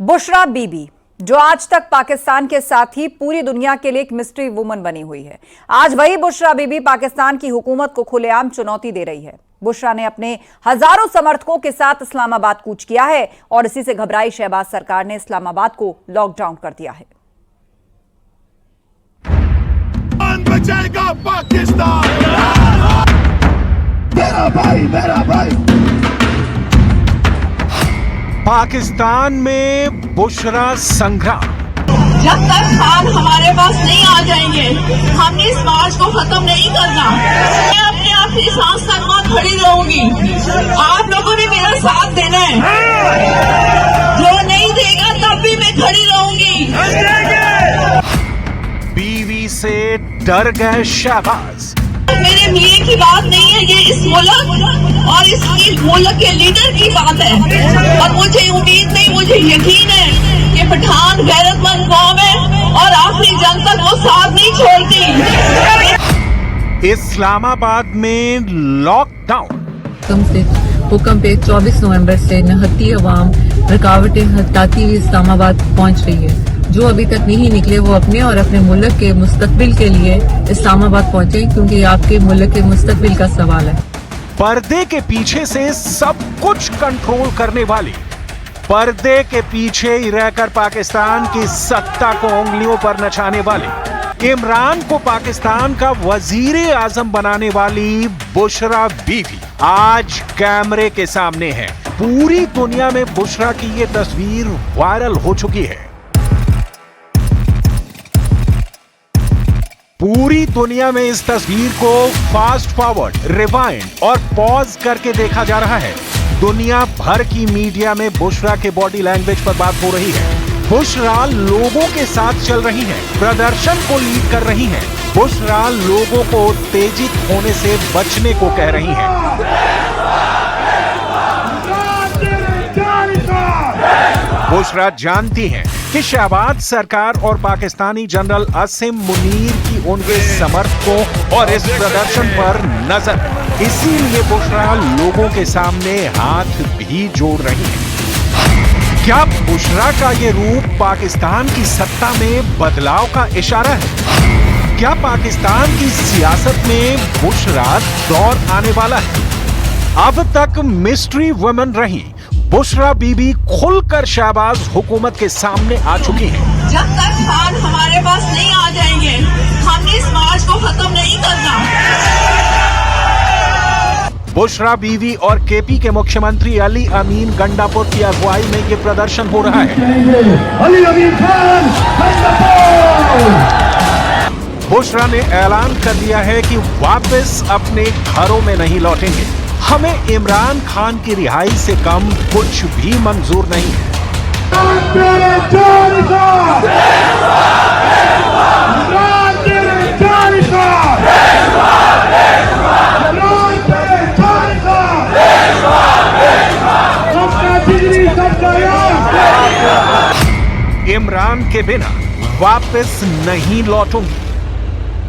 बुशरा बीबी, जो आज तक पाकिस्तान के साथ ही पूरी दुनिया के लिए एक मिस्ट्री वुमन बनी हुई है, आज वही बुशरा बीबी पाकिस्तान की हुकूमत को खुलेआम चुनौती दे रही है। बुशरा ने अपने हजारों समर्थकों के साथ इस्लामाबाद कूच किया है और इसी से घबराई शहबाज सरकार ने इस्लामाबाद को लॉकडाउन कर दिया है। बचाएगा पाकिस्तान, मेरा भाई मेरा भाई। पाकिस्तान में बुशरा संग्राम। जब तक खान हमारे पास नहीं आ जाएंगे, हमने इस मार्च को खत्म नहीं करना। मैं अपने आखिरी सांस तक वहाँ खड़ी रहूंगी। आप लोगों ने मेरा साथ देना है, जो नहीं देगा तब भी मैं खड़ी रहूंगी। बीवी से डर गए शहबाज। मेरे मियाँ की बात नहीं है, ये इस मुल्क और इस मुल्क के लीडर की बात है। और मुझे उम्मीद नहीं, मुझे यकीन है कि पठान गैरतमंद कौम है और आखिरी जंग तक वो साथ नहीं छोड़ती। इस्लामाबाद में लॉकडाउन। हुक्म पे 24 नवंबर से निहत्ती अवाम रुकावटें हटाती हुई इस्लामाबाद पहुंच रही है। जो अभी तक नहीं निकले वो अपने और अपने मुल्क के मुस्तकबिल के लिए इस्लामाबाद पहुंचे, क्योंकि आपके मुल्क के मुस्तकबिल का सवाल है। पर्दे के पीछे से सब कुछ कंट्रोल करने वाली, पर्दे के पीछे ही रहकर पाकिस्तान की सत्ता को उंगलियों पर नचाने वाली, इमरान को पाकिस्तान का वजीर आजम बनाने वाली बुशरा बीवी आज कैमरे के सामने है। पूरी दुनिया में बुशरा की ये तस्वीर वायरल हो चुकी है। पूरी दुनिया में इस तस्वीर को फास्ट फॉरवर्ड, रिवाइंड और पॉज करके देखा जा रहा है। दुनिया भर की मीडिया में बुशरा के बॉडी लैंग्वेज पर बात हो रही है। बुशरा लोगों के साथ चल रही हैं, प्रदर्शन को लीड कर रही हैं। बुशरा लोगों को उत्तेजित होने से बचने को कह रही हैं। बुशरा जानती हैं कि शहबाज सरकार और पाकिस्तानी जनरल असीम मुनीर की उनके समर्थकों और इस प्रदर्शन पर नजर है। इसीलिए बुशरा लोगों के सामने हाथ भी जोड़ रही है। क्या बुशरा का ये रूप पाकिस्तान की सत्ता में बदलाव का इशारा है? क्या पाकिस्तान की सियासत में बुशरा दौर आने वाला है? अब तक मिस्ट्री वुमन रही बुशरा बीबी खुलकर शहबाज हुकूमत के सामने आ चुकी हैं। जब तक खान हमारे पास नहीं आ जाएंगे, हमने इस मार्च को खत्म नहीं करना। बुशरा बीवी और केपी के मुख्यमंत्री अली अमीन गंडापुर की अगुवाई में ये प्रदर्शन हो रहा है। अली अमीन खान बुशरा ने ऐलान कर दिया है कि वापस अपने घरों में नहीं लौटेंगे। हमें इमरान खान की रिहाई से कम कुछ भी मंजूर नहीं है। इमरान के बिना वापस नहीं लौटूंगी।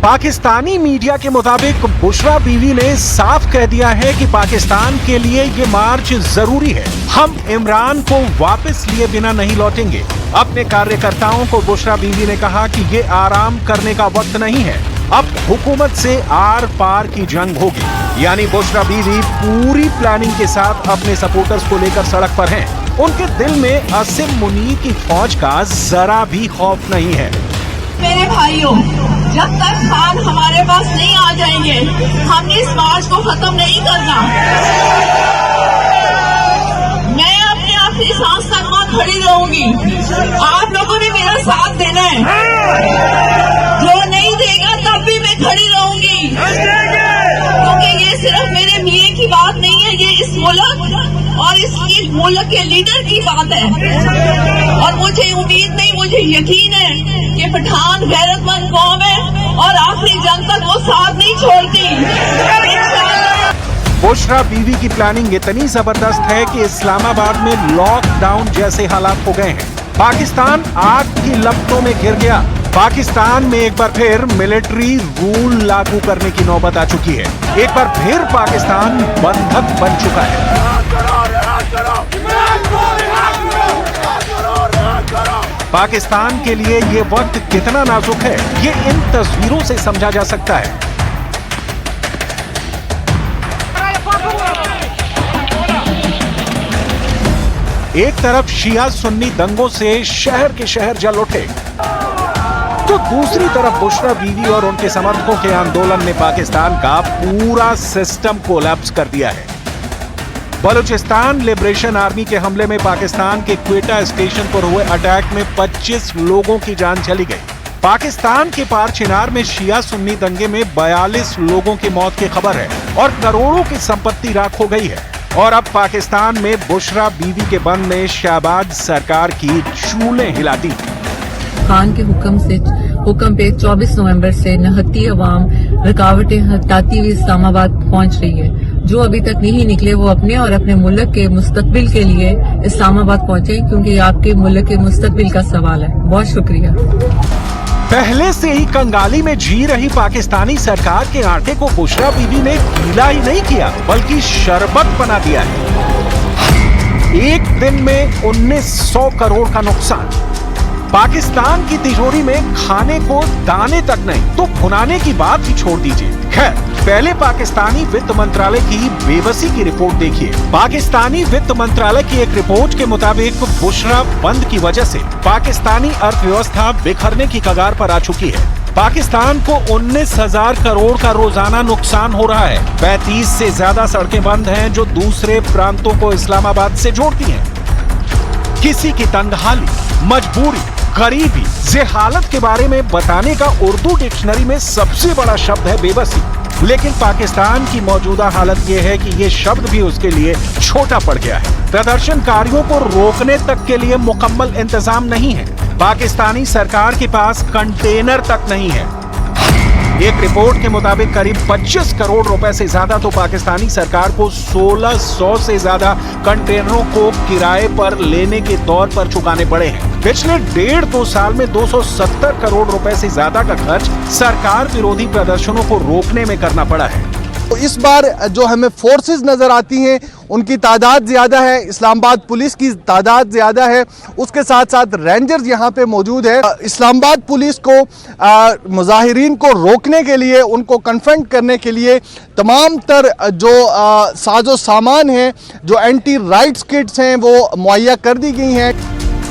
पाकिस्तानी मीडिया के मुताबिक बुशरा बीवी ने साफ कह दिया है कि पाकिस्तान के लिए ये मार्च जरूरी है। हम इमरान को वापस लिए बिना नहीं लौटेंगे। अपने कार्यकर्ताओं को बुशरा बीवी ने कहा कि ये आराम करने का वक्त नहीं है, अब हुकूमत से आर पार की जंग होगी। यानी बुशरा बीवी पूरी प्लानिंग के साथ अपने सपोर्टर्स को लेकर सड़क पर हैं। उनके दिल में असीम मुनीर की फौज का जरा भी खौफ नहीं है। मेरे भाइयों, जब तक खान हमारे पास नहीं आ जाएंगे, हमने इस मार्च को खत्म नहीं करना। मैं अपने आखिरी सांस तक वहाँ खड़ी रहूंगी। आप लोगों ने मेरा साथ देना है, जो नहीं देगा तब भी मैं खड़ी रहूंगी। क्योंकि ये सिर्फ मेरे मियाँ की बात नहीं है, ये इस मुल्क और इस मुल्क के लीडर की बात है। और मुझे उम्मीद नहीं, मुझे यकीन है कि पठान गैरतमंद कौम है और आखिरी जंग तक वो साथ नहीं छोड़ती। बुशरा बीवी की प्लानिंग इतनी जबरदस्त है कि इस्लामाबाद में लॉकडाउन जैसे हालात हो गए हैं। पाकिस्तान आग की लपटों में घिर गया। पाकिस्तान में एक बार फिर मिलिट्री रूल लागू करने की नौबत आ चुकी है। एक बार फिर पाकिस्तान बंधक बन चुका है। पाकिस्तान के लिए ये वक्त कितना नाजुक है, ये इन तस्वीरों से समझा जा सकता है। एक तरफ शिया सुन्नी दंगों से शहर के शहर जल उठे, तो दूसरी तरफ बुशरा बीवी और उनके समर्थकों के आंदोलन ने पाकिस्तान का पूरा सिस्टम कोलैप्स कर दिया है। बलूचिस्तान लिबरेशन आर्मी के हमले में पाकिस्तान के क्वेटा स्टेशन पर हुए अटैक में 25 लोगों की जान चली गई। पाकिस्तान के पार चिनार में शिया सुन्नी दंगे में 42 लोगों की मौत की खबर है और करोड़ों की संपत्ति राख हो गई है। और अब पाकिस्तान में बुशरा बीवी के बंद ने शहबाज सरकार की चूलें हिला दी। खान के हुक्म पे 24 नवंबर से नहत्ती अवाम रुकावटें हटाती हुई इस्लामाबाद पहुंच रही है। जो अभी तक नहीं निकले वो अपने और अपने मुल्क के मुस्तकबिल के लिए इस्लामाबाद पहुंचे, क्योंकि आपके मुल्क के मुस्तकबिल का सवाल है। बहुत शुक्रिया। पहले से ही कंगाली में जी रही पाकिस्तानी सरकार के आटे को बुशरा बीवी ने गीला ही नहीं किया, बल्कि शरबत बना दिया है। एक दिन में 1900 करोड़ का नुकसान। पाकिस्तान की तिजोरी में खाने को दाने तक नहीं तो भुनाने की बात ही छोड़ दीजिए। खैर, पहले पाकिस्तानी वित्त मंत्रालय की बेबसी की रिपोर्ट देखिए। पाकिस्तानी वित्त मंत्रालय की एक रिपोर्ट के मुताबिक बुशरा बंद की वजह से पाकिस्तानी अर्थव्यवस्था बिखरने की कगार पर आ चुकी है। पाकिस्तान को 19,000 करोड़ का रोजाना नुकसान हो रहा है। 35 से ज्यादा सड़कें बंद हैं जो दूसरे प्रांतों को इस्लामाबाद से जोड़ती हैं। किसी की तंगहाली, मजबूरी, गरीबी, जेहालत के बारे में बताने का उर्दू डिक्शनरी में सबसे बड़ा शब्द है बेबसी। लेकिन पाकिस्तान की मौजूदा हालत यह है कि ये शब्द भी उसके लिए छोटा पड़ गया है। प्रदर्शनकारियों को रोकने तक के लिए मुकम्मल इंतजाम नहीं है। पाकिस्तानी सरकार के पास कंटेनर तक नहीं है। एक रिपोर्ट के मुताबिक करीब 25 करोड़ रुपए से ज्यादा तो पाकिस्तानी सरकार को 1600 से ज्यादा कंटेनरों को किराए पर लेने के तौर पर चुकाने पड़े हैं। पिछले 1.5-2 साल में 270 करोड़ रुपए से ज्यादा का खर्च सरकार विरोधी प्रदर्शनों को रोकने में करना पड़ा है। तो इस बार जो हमें फोर्सेस नजर आती हैं उनकी तादाद ज्यादा है, इस्लामाबाद पुलिस की तादाद ज्यादा है, उसके साथ साथ रेंजर्स यहाँ पे मौजूद है। इस्लामाबाद पुलिस को मुजाहिरीन को रोकने के लिए, उनको कन्फ्रंट करने के लिए तमाम तर जो साजो सामान है, जो एंटी राइट्स किट्स हैं, वो मुहैया कर दी गई हैं।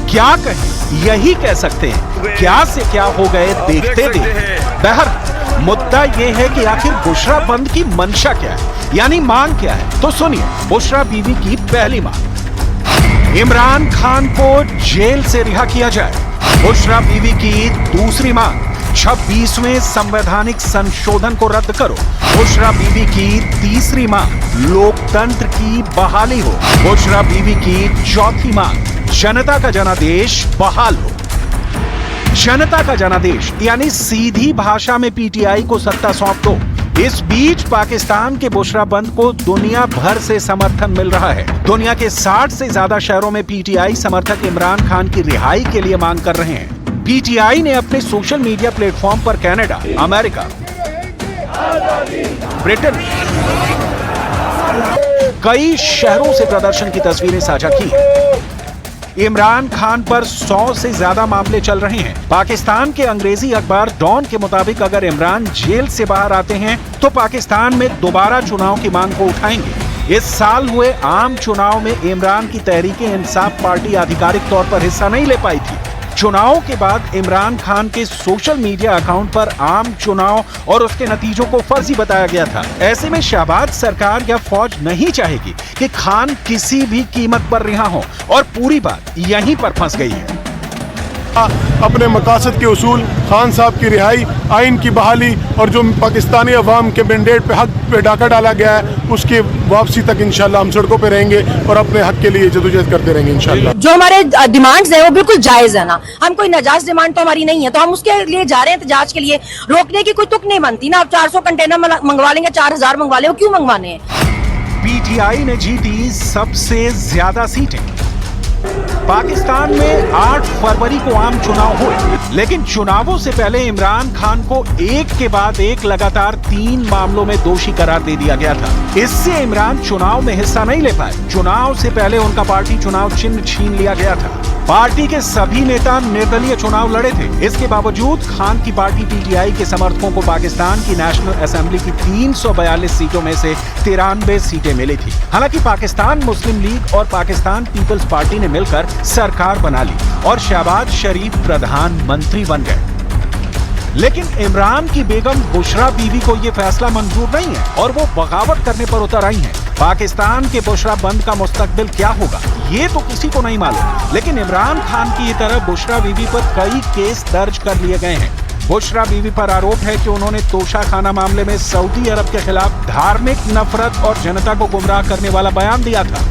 क्या कहें, यही कह सकते हैं, क्या से क्या हो गए देखते देखते। बहर मुद्दा ये है कि आखिर बुशरा बंद की मंशा क्या है, यानी मांग क्या है। तो सुनिए बुशरा बीवी की पहली मांग। इमरान खान को जेल से रिहा किया जाए। बुशरा बीवी की दूसरी मांग, 26वें संवैधानिक संशोधन को रद्द करो। बुशरा बीवी की तीसरी मांग, लोकतंत्र की बहाली हो। बुशरा बीवी की चौथी मांग, जनता का जनादेश बहाल हो। जनता का जनादेश यानी सीधी भाषा में पीटीआई को सत्ता सौंप दो। इस बीच पाकिस्तान के बुशरा बंद को दुनिया भर से समर्थन मिल रहा है। दुनिया के 60 से ज्यादा शहरों में पीटीआई समर्थक इमरान खान की रिहाई के लिए मांग कर रहे हैं। पीटीआई ने अपने सोशल मीडिया प्लेटफॉर्म पर कनाडा, अमेरिका, ब्रिटेन, कई शहरों से प्रदर्शन की तस्वीरें साझा की हैं। इमरान खान पर 100 से ज्यादा मामले चल रहे हैं। पाकिस्तान के अंग्रेजी अखबार डॉन के मुताबिक अगर इमरान जेल से बाहर आते हैं तो पाकिस्तान में दोबारा चुनाव की मांग को उठाएंगे। इस साल हुए आम चुनाव में इमरान की तहरीक-ए-इंसाफ पार्टी आधिकारिक तौर पर हिस्सा नहीं ले पाई थी। चुनाव के बाद इमरान खान के सोशल मीडिया अकाउंट पर आम चुनाव और उसके नतीजों को फर्जी बताया गया था। ऐसे में शहबाज सरकार या फौज नहीं चाहेगी कि खान किसी भी कीमत पर रिहा हो और पूरी बात यहीं पर फंस गई है। अपने मकासद के उसूल, खान साहब की रिहाई, आइन की बहाली और जो पाकिस्तानी अवाम के मैंडेट पे हक पे डाका डाला गया है उसकी वापसी तक इंशाल्लाह हम सड़कों पे रहेंगे और अपने हक के लिए जदोजहद करते रहेंगे इंशाल्लाह। जो हमारे डिमांड्स हैं वो बिल्कुल जायज है ना, हम कोई नाजायज डिमांड तो हमारी नहीं है, तो हम उसके लिए जा रहे हैं एहतजाज के लिए। रोकने की कोई तुक नहीं बनती ना। आप 400 कंटेनर मंगवा लेंगे, 4000 मंगवा ले, क्यों मंगवाने हैं। पीटीआई ने जीती सबसे ज्यादा सीटें। पाकिस्तान में 8 फरवरी को आम चुनाव हुए, लेकिन चुनावों से पहले इमरान खान को एक के बाद एक लगातार 3 मामलों में दोषी करार दे दिया गया था। इससे इमरान चुनाव में हिस्सा नहीं ले पाए। चुनाव से पहले उनका पार्टी चुनाव चिन्ह छीन लिया गया था। पार्टी के सभी नेता निर्दलीय चुनाव लड़े थे। इसके बावजूद खान की पार्टी पीटीआई के समर्थकों को पाकिस्तान की नेशनल असेंबली की 342 सीटों में से 93 सीटें मिली थी। हालांकि पाकिस्तान मुस्लिम लीग और पाकिस्तान पीपल्स पार्टी ने मिलकर सरकार बना ली और शहबाज शरीफ प्रधानमंत्री बन गए। लेकिन इमरान की बेगम बुशरा बीवी को यह फैसला मंजूर नहीं है और वो बगावत करने पर उतर आई हैं। पाकिस्तान के बुशरा बंद का मुस्तकबिल क्या होगा ये तो किसी को नहीं मालूम, लेकिन इमरान खान की तरह बुशरा बीवी पर कई केस दर्ज कर लिए गए हैं। बुशरा बीवी पर आरोप है कि उन्होंने तोशा खाना मामले में सऊदी अरब के खिलाफ धार्मिक नफरत और जनता को गुमराह करने वाला बयान दिया था।